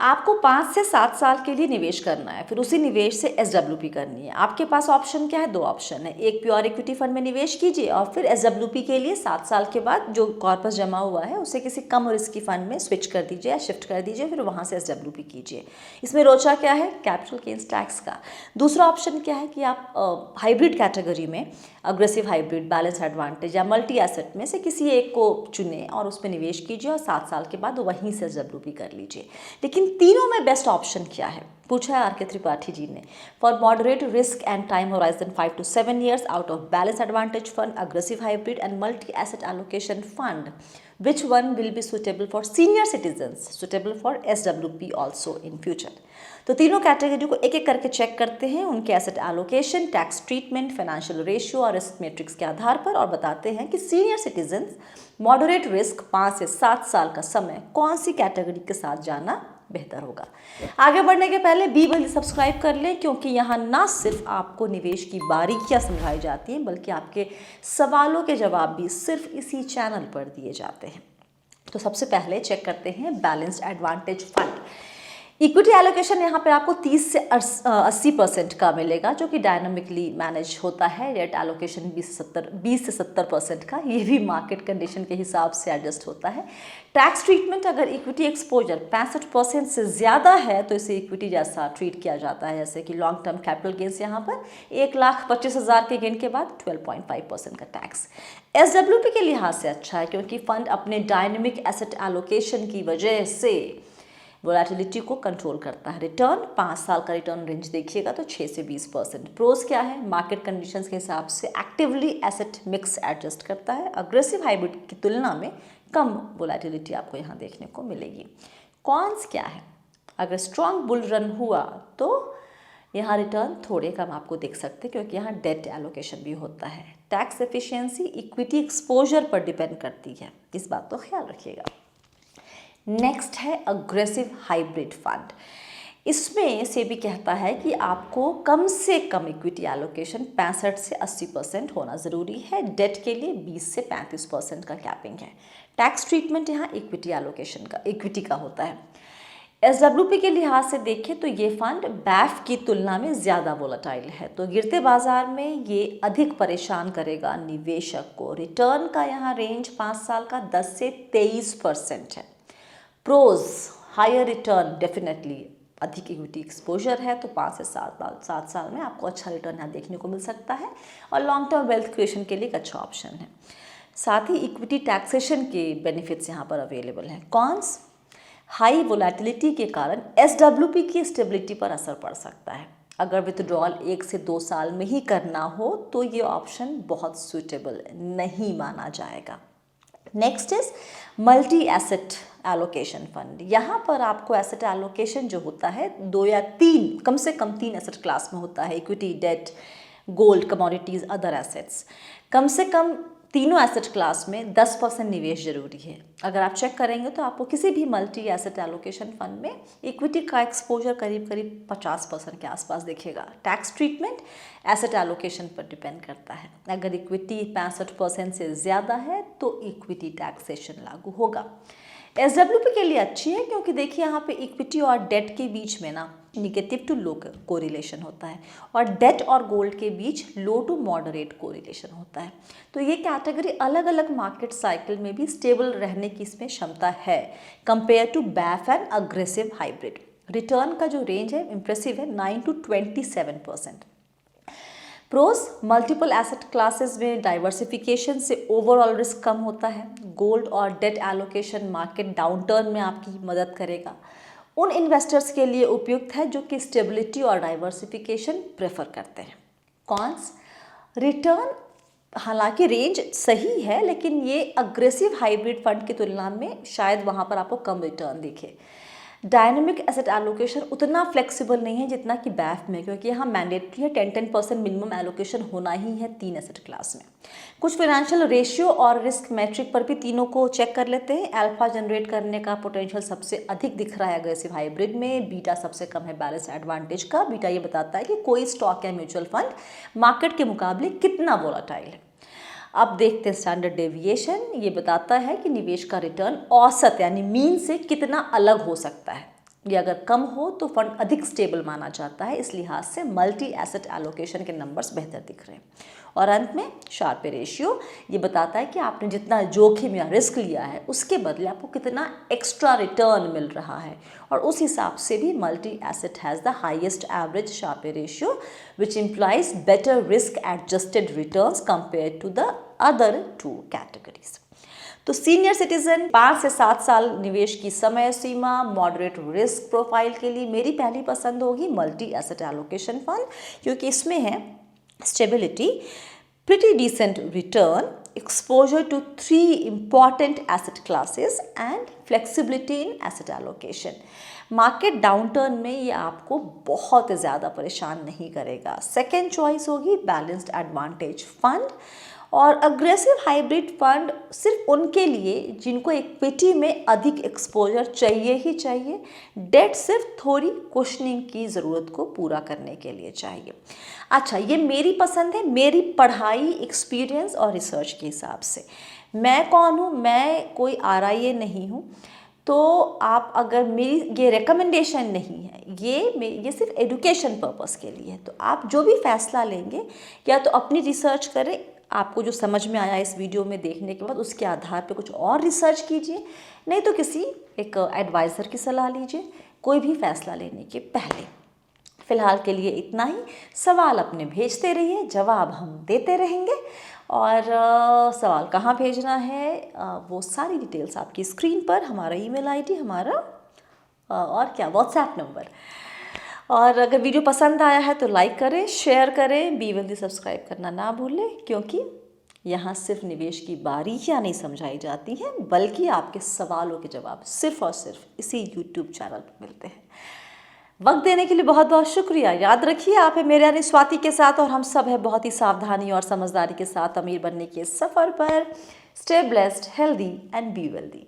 आपको 5 से 7 साल के लिए निवेश करना है, फिर उसी निवेश से एसडब्ल्यूपी करनी है। आपके पास ऑप्शन क्या है? 2 ऑप्शन है। एक प्योर इक्विटी फंड में निवेश कीजिए और फिर एसडब्ल्यूपी के लिए 7 साल के बाद जो कॉर्पस जमा हुआ है उसे किसी कम रिस्क की फंड में स्विच कर दीजिए या शिफ्ट कर दीजिए, फिर वहाँ से एसडब्ल्यूपी कीजिए। इसमें रोचा क्या है? कैपिटल गेन्स टैक्स का। दूसरा ऑप्शन क्या है कि आप हाइब्रिड कैटेगरी में अग्रेसिव हाइब्रिड, बैलेंस एडवांटेज या मल्टी एसेट में से किसी एक को चुनें और उसमें निवेश कीजिए और 7 साल के बाद वहीं से एसडब्ल्यूपी कर लीजिए। लेकिन तीनों में बेस्ट ऑप्शन क्या है, पूछा है आर.के. त्रिपाठी जी ने। For moderate risk and time horizon 5 to 7 years out of balance advantage fund, aggressive hybrid and multi asset allocation fund, which one will be suitable for senior citizens, suitable for SWP also in future। तो तीनों category को एक एक करके check करते हैं, उनके asset allocation, tax treatment, financial ratio और रिस्क मैट्रिक्स के आधार पर, और बताते हैं कि सीनियर सिटीजन्स मॉडरेट रिस्क 5 से 7 साल का समय कौन सी कैटेगरी के साथ जाना बेहतर होगा। आगे बढ़ने के पहले बी वाली सब्सक्राइब कर लें, क्योंकि यहाँ ना सिर्फ आपको निवेश की बारीकियाँ समझाई जाती हैं बल्कि आपके सवालों के जवाब भी सिर्फ इसी चैनल पर दिए जाते हैं। तो सबसे पहले चेक करते हैं balanced advantage fund. Equity allocation यहाँ पर आपको 30 से 80% का मिलेगा, जो कि डायनामिकली मैनेज होता है। रेट एलोकेशन 20 से 70% का, ये भी मार्केट कंडीशन के हिसाब से एडजस्ट होता है। टैक्स ट्रीटमेंट, अगर इक्विटी एक्सपोजर 65% से ज़्यादा है तो इसे इक्विटी जैसा ट्रीट किया जाता है, जैसे कि लॉन्ग टर्म कैपिटल गेन्स यहाँ पर 1,25,000 के गेन के बाद 12.5% का टैक्स। एसडब्ल्यूपी के लिहाज से अच्छा है, क्योंकि फंड अपने डायनेमिक एसेट एलोकेशन की वजह से वोलेटिलिटी को कंट्रोल करता है। रिटर्न 5 साल का रिटर्न रेंज देखिएगा तो 6 से 20%। प्रोस क्या है? मार्केट कंडीशंस के हिसाब से एक्टिवली एसेट मिक्स एडजस्ट करता है। अग्रेसिव हाइब्रिड की तुलना में कम वोलेटिलिटी आपको यहाँ देखने को मिलेगी। कॉन्स क्या है? अगर स्ट्रॉन्ग बुल रन हुआ तो यहाँ रिटर्न थोड़े कम आपको देख सकते हैं, क्योंकि यहाँ डेट एलोकेशन भी होता है। टैक्स एफिशिएंसी इक्विटी एक्सपोजर पर डिपेंड करती है, इस बात को ख्याल रखिएगा। नेक्स्ट है अग्रेसिव हाइब्रिड फंड। इसमें से भी कहता है कि आपको कम से कम इक्विटी एलोकेशन 65 से 80% होना ज़रूरी है। डेट के लिए 20 से 35% का कैपिंग है। टैक्स ट्रीटमेंट यहाँ इक्विटी का होता है। एसडब्ल्यूपी के लिहाज से देखें तो ये फंड बैफ की तुलना में ज़्यादा वोलेटाइल है, तो गिरते बाजार में ये अधिक परेशान करेगा निवेशक को। रिटर्न का यहाँ रेंज 5 साल का 10 से 23% है। प्रोज, हायर रिटर्न डेफिनेटली, अधिक इक्विटी एक्सपोजर है तो 5 से 7 साल में आपको अच्छा रिटर्न यहाँ देखने को मिल सकता है, और लॉन्ग टर्म वेल्थ क्रिएशन के लिए एक अच्छा ऑप्शन है। साथ ही इक्विटी टैक्सेशन के बेनिफिट्स यहाँ पर अवेलेबल हैं। कॉन्स, हाई वोलेटिलिटी के कारण एसडब्ल्यूपी की स्टेबिलिटी पर असर पड़ सकता है। अगर विथड्रॉल 1 से 2 साल में ही करना हो तो ये ऑप्शन बहुत सूटेबल नहीं माना जाएगा। Next is multi asset allocation fund. यहाँ पर आपको एसेट एलोकेशन जो होता है 2 या 3, कम से कम 3 एसेट क्लास में होता है। Equity, debt, gold, commodities, other assets. कम से कम तीनों एसेट क्लास में 10% निवेश जरूरी है। अगर आप चेक करेंगे तो आपको किसी भी मल्टी एसेट एलोकेशन फंड में इक्विटी का एक्सपोजर करीब 50% के आसपास दिखेगा। टैक्स ट्रीटमेंट एसेट एलोकेशन पर डिपेंड करता है। अगर इक्विटी 65% से ज़्यादा है तो इक्विटी टैक्सेशन लागू होगा। एसडब्ल्यूपी के लिए अच्छी है, क्योंकि देखिए यहाँ पे इक्विटी और डेट के बीच में ना निगेटिव टू लो कोरिलेशन होता है, और डेट और गोल्ड के बीच लो टू मॉडरेट कोरिलेशन होता है। तो ये कैटेगरी अलग अलग मार्केट साइकिल में भी स्टेबल रहने की इसमें क्षमता है, compare to BAF and aggressive hybrid. Return का जो रेंज है इम्प्रेसिव है, 9 to 27%। Pros, multiple asset classes में डाइवर्सिफिकेशन से ओवरऑल रिस्क कम होता है। गोल्ड और डेट एलोकेशन मार्केट डाउनटर्न में आपकी मदद करेगा। उन इन्वेस्टर्स के लिए उपयुक्त है जो कि स्टेबिलिटी और डाइवर्सिफिकेशन प्रेफर करते हैं। कॉन्स, रिटर्न हालांकि रेंज सही है, लेकिन ये अग्रेसिव हाइब्रिड फंड की तुलना में शायद वहाँ पर आपको कम रिटर्न दिखे। डायनेमिक एसेट एलोकेशन उतना फ्लेक्सिबल नहीं है जितना कि बैफ में, क्योंकि यहाँ मैंडेटरी है 10% मिनिमम एलोकेशन होना ही है 3 एसेट क्लास में। कुछ फाइनेंशियल रेशियो और रिस्क मैट्रिक पर भी तीनों को चेक कर लेते हैं। अल्फा जनरेट करने का पोटेंशियल सबसे अधिक दिख रहा है अग्रेसिव हाइब्रिड में। बीटा सबसे कम है बैलेंस एडवांटेज का। बीटा ये बताता है कि कोई स्टॉक या म्यूचुअल फंड मार्केट के मुकाबले कितना वोलेटाइल है। अब देखते हैं स्टैंडर्ड डेविएशन। ये बताता है कि निवेश का रिटर्न औसत यानी मीन से कितना अलग हो सकता है। ये अगर कम हो तो फंड अधिक स्टेबल माना जाता है। इस लिहाज से मल्टी एसेट एलोकेशन के नंबर्स बेहतर दिख रहे हैं। और अंत में शार्पे रेशियो ये बताता है कि आपने जितना जोखिम या रिस्क लिया है उसके बदले आपको कितना एक्स्ट्रा रिटर्न मिल रहा है, और उस हिसाब से भी multi asset has the highest average Sharpe ratio which implies better risk adjusted returns compare to the other two categories. तो सीनियर सिटीजन 5 से 7 साल निवेश की समय सीमा, मॉडरेट रिस्क प्रोफाइल के लिए मेरी पहली पसंद होगी मल्टी एसेट एलोकेशन फंड, क्योंकि इसमें है stability, pretty decent return, exposure to 3 important asset classes and flexibility in asset allocation। Market downturn में ये आपको बहुत ज़्यादा परेशान नहीं करेगा। सेकेंड चॉइस होगी बैलेंस्ड एडवांटेज फंड और अग्रेसिव हाइब्रिड फंड सिर्फ उनके लिए जिनको इक्विटी में अधिक एक्सपोजर चाहिए ही चाहिए, डेट सिर्फ थोड़ी कुशनिंग की ज़रूरत को पूरा करने के लिए चाहिए। अच्छा, ये मेरी पसंद है, मेरी पढ़ाई, एक्सपीरियंस और रिसर्च के हिसाब से। मैं कौन हूँ? मैं कोई RIA नहीं हूँ, तो आप अगर मेरी ये रिकमेंडेशन नहीं है, ये सिर्फ एजुकेशन पर्पस के लिए है। तो आप जो भी फैसला लेंगे या तो अपनी रिसर्च करें, आपको जो समझ में आया इस वीडियो में देखने के बाद उसके आधार पे कुछ और रिसर्च कीजिए, नहीं तो किसी एक एडवाइज़र की सलाह लीजिए कोई भी फैसला लेने के पहले। फ़िलहाल के लिए इतना ही। सवाल अपने भेजते रहिए, जवाब हम देते रहेंगे। और सवाल कहाँ भेजना है वो सारी डिटेल्स आपकी स्क्रीन पर, हमारा ईमेल ID, हमारा और क्या व्हाट्सएप नंबर। और अगर वीडियो पसंद आया है तो लाइक करें, शेयर करें, बी वेल्दी सब्सक्राइब करना ना भूलें, क्योंकि यहाँ सिर्फ निवेश की बारीकियाँ नहीं समझाई जाती हैं, बल्कि आपके सवालों के जवाब सिर्फ और सिर्फ इसी यूट्यूब चैनल पर मिलते हैं। वक्त देने के लिए बहुत बहुत शुक्रिया। याद रखिए, आप है मेरे यानी स्वाति के साथ और हम सब है बहुत ही सावधानी और समझदारी के साथ अमीर बनने के सफ़र पर। Stay blessed, healthy and be wealthy.